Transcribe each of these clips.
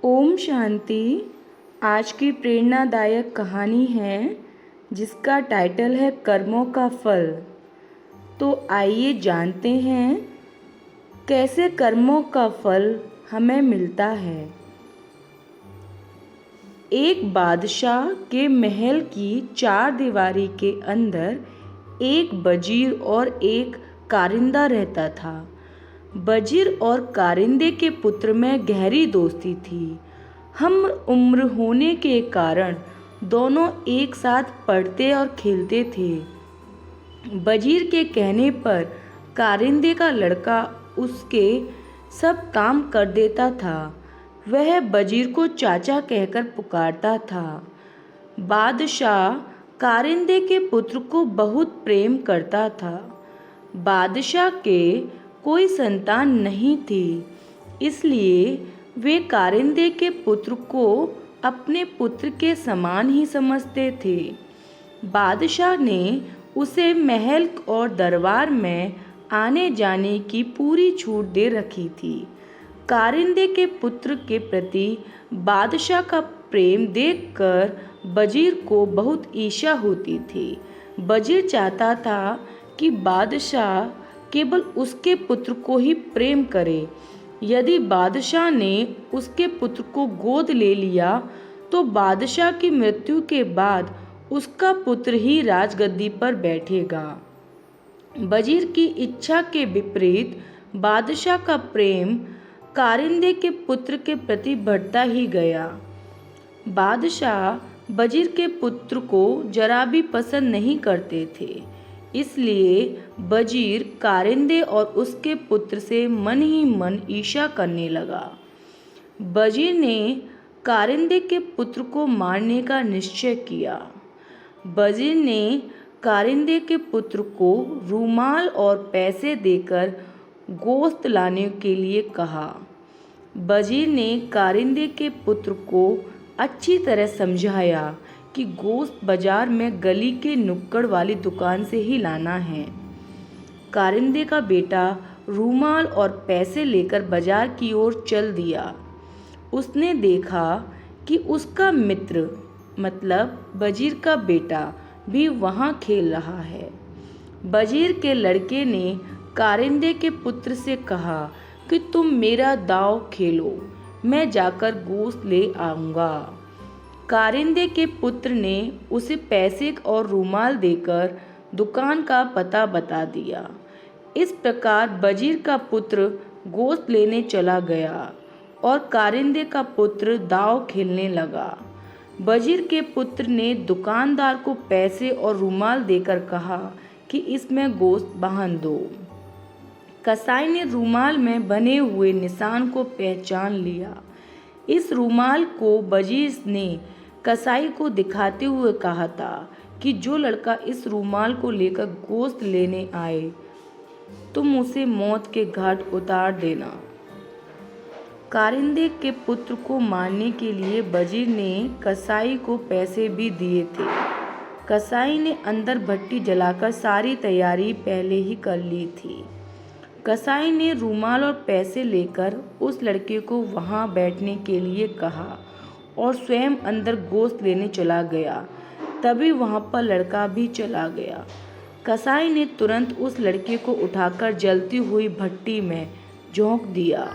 ओम शांति। आज की प्रेरणादायक कहानी है जिसका टाइटल है कर्मों का फल। तो आइए जानते हैं कैसे कर्मों का फल हमें मिलता है। एक बादशाह के महल की चार दीवारी के अंदर एक वजीर और एक कारिंदा रहता था। वजीर और कारिंदे के पुत्र में गहरी दोस्ती थी। हम उम्र होने के कारण दोनों एक साथ पढ़ते और खेलते थे। वजीर के कहने पर कारिंदे का लड़का उसके सब काम कर देता था। वह वजीर को चाचा कहकर पुकारता था। बादशाह कारिंदे के पुत्र को बहुत प्रेम करता था। बादशाह के कोई संतान नहीं थी, इसलिए वे कारिंदे के पुत्र को अपने पुत्र के समान ही समझते थे। बादशाह ने उसे महल और दरबार में आने जाने की पूरी छूट दे रखी थी। कारिंदे के पुत्र के प्रति बादशाह का प्रेम देखकर वजीर को बहुत ईर्ष्या होती थी। वजीर चाहता था कि बादशाह केवल उसके पुत्र को ही प्रेम करे। यदि बादशाह ने उसके पुत्र को गोद ले लिया तो बादशाह की मृत्यु के बाद उसका पुत्र ही राजगद्दी पर बैठेगा। वजीर की इच्छा के विपरीत बादशाह का प्रेम कारिंदे के पुत्र के प्रति बढ़ता ही गया। बादशाह वजीर के पुत्र को जरा भी पसंद नहीं करते थे, इसलिए वजीर कारिंदे और उसके पुत्र से मन ही मन ईर्ष्या करने लगा। वजीर ने कारिंदे के पुत्र को मारने का निश्चय किया। वजीर ने कारिंदे के पुत्र को रूमाल और पैसे देकर गोश्त लाने के लिए कहा। वजीर ने कारिंदे के पुत्र को अच्छी तरह समझाया कि गोश्त बाजार में गली के नुक्कड़ वाली दुकान से ही लाना है। कारिंदे का बेटा रूमाल और पैसे लेकर बाजार की ओर चल दिया। उसने देखा कि उसका मित्र मतलब वजीर का बेटा भी वहाँ खेल रहा है। वजीर के लड़के ने कारिंदे के पुत्र से कहा कि तुम मेरा दांव खेलो, मैं जाकर गोश्त ले आऊँगा। कारिंदे के पुत्र ने उसे पैसे और रूमाल देकर दुकान का पता बता दिया। इस प्रकार वजीर का पुत्र गोश्त लेने चला गया और कारिंदे का पुत्र दांव खेलने लगा। वजीर के पुत्र ने दुकानदार को पैसे और रूमाल देकर कहा कि इसमें गोश्त बांध दो। कसाई ने रूमाल में बने हुए निशान को पहचान लिया। इस रूमाल को वजीर ने कसाई को दिखाते हुए कहा था कि जो लड़का इस रूमाल को लेकर गोश्त लेने आए तुम उसे मौत के घाट उतार देना। कारिंदे के पुत्र को मारने के लिए वजीर ने कसाई को पैसे भी दिए थे। कसाई ने अंदर भट्टी जलाकर सारी तैयारी पहले ही कर ली थी। कसाई ने रूमाल और पैसे लेकर उस लड़के को वहां बैठने के लिए कहा और स्वयं अंदर गोश्त लेने चला गया। तभी वहां पर लड़का भी चला गया। कसाई ने तुरंत उस लड़के को उठाकर जलती हुई भट्टी में झोंक दिया।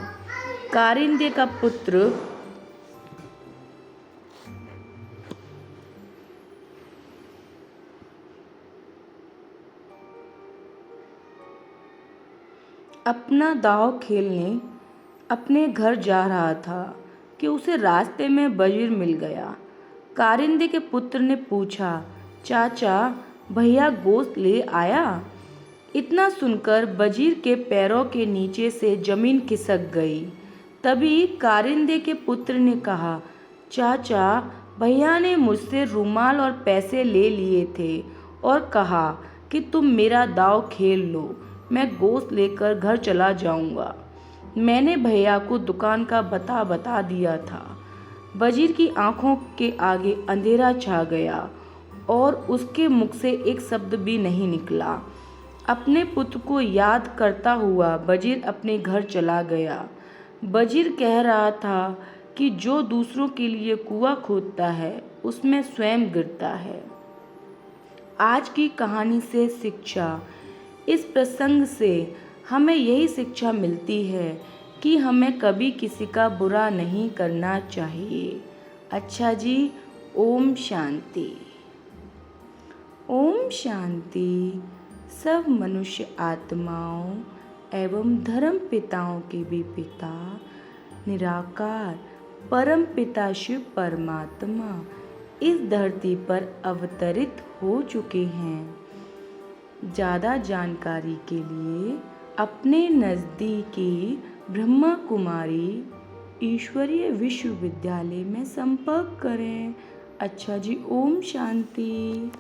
कारिंदे का पुत्र अपना दांव खेलने अपने घर जा रहा था कि उसे रास्ते में वजीर मिल गया। कारिंदे के पुत्र ने पूछा, चाचा भैया गोश्त ले आया? इतना सुनकर वजीर के पैरों के नीचे से जमीन खिसक गई। तभी कारिंदे के पुत्र ने कहा, चाचा भैया ने मुझसे रूमाल और पैसे ले लिए थे और कहा कि तुम मेरा दांव खेल लो, मैं गोश्त लेकर घर चला जाऊंगा। मैंने भैया को दुकान का पता बता दिया था। वजीर की आंखों के आगे अंधेरा छा गया और उसके मुख से एक शब्द भी नहीं निकला। अपने पुत्र को याद करता हुआ वजीर अपने घर चला गया। वजीर कह रहा था कि जो दूसरों के लिए कुआं खोदता है उसमें स्वयं गिरता है। आज की कहानी से शिक्षा, इस प्रसंग से हमें यही शिक्षा मिलती है कि हमें कभी किसी का बुरा नहीं करना चाहिए। अच्छा जी, ओम शांति। ओम शांति। सब मनुष्य आत्माओं एवं धर्म पिताओं के भी पिता निराकार परम पिता शिव परमात्मा इस धरती पर अवतरित हो चुके हैं। ज़्यादा जानकारी के लिए अपने नज़दीकी ब्रह्मा कुमारी ईश्वरीय विश्वविद्यालय में संपर्क करें। अच्छा जी, ओम शांति।